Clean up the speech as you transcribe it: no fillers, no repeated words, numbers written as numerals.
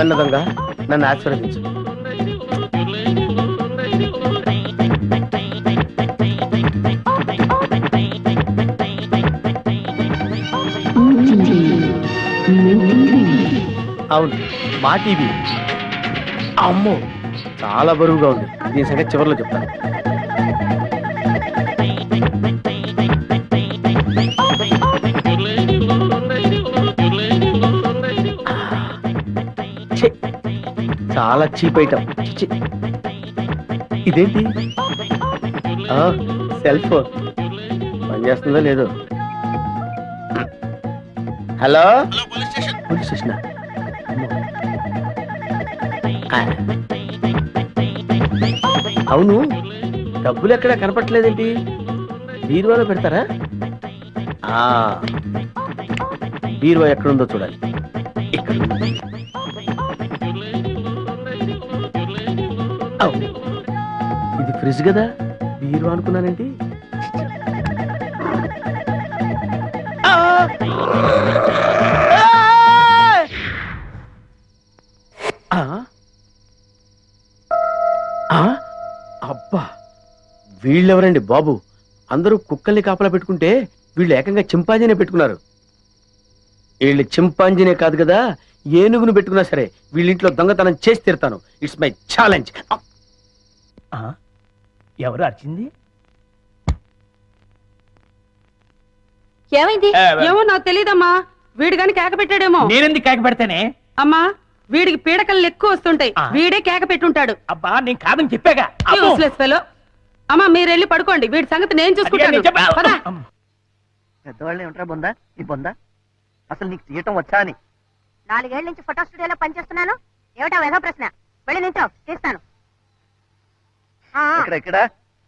వెన్న దొంగ, నన్ను ఆశీర్వదించు. అవును, మా టీవీ. అమ్మో, చాలా బరువుగా ఉంది. దీని సంగతి చివరిలో చెప్తాను. ఛీ, చాలా చీప్ ఐటమ్. ఇదేంటి? సెల్ ఫోన్ పనిచేస్తుందో లేదో. Hello, police station. అవును, డబ్బులు ఎక్కడ కనపట్లేదేంటి? బీరువాలో పెడతారా? బీరువా ఎక్కడుందో చూడాలి. ఇక్కడ. ఇది ఫ్రిడ్జ్ కదా, బీరువా అనుకున్నానేంటి? అబ్బా, వీళ్ళెవరండి బాబు? అందరూ కుక్కల్ని కాపలా పెట్టుకుంటే వీళ్ళు ఏకంగా చింపాంజీనే పెట్టుకున్నారు. వీళ్ళు చింపాంజీనే కాదు కదా, ఏనుగును పెట్టుకున్నా సరే వీళ్ళింట్లో దొంగతనం చేసి తీరుతాను. It's my challenge. ఎవరు అర్చింది? ఏమైంది? ఏమో నాకు తెలియదమ్మా. వీడు గాని కేక పెట్టాడేమో. నేనెందుకు కేక పెడతానే? అమ్మా, వీడికి పీడకలు ఎక్కువ వస్తుంటాయి. వీడే కేక పెట్టుంటాడు. అబ్బా, నేను కాదని చెప్పాగా. Useless fellow. అమ్మా, మీరు వెళ్ళి పడుకోండి, వీడి సంగతి నేను చూసుకుంటాను. పద. పెద్దవాళ్ళే ఉంటారా బొందా? ఈ బొందా అసలు నీకు తీయటం వచ్చా అని 4 ఏళ్ల నుంచి ఫోటో స్టూడియోలో పనిచేస్తున్నాను. ఏమిటా వేధ ప్రశ్న? వెళ్ళి నించో, తీస్తాను. ఇక్కడ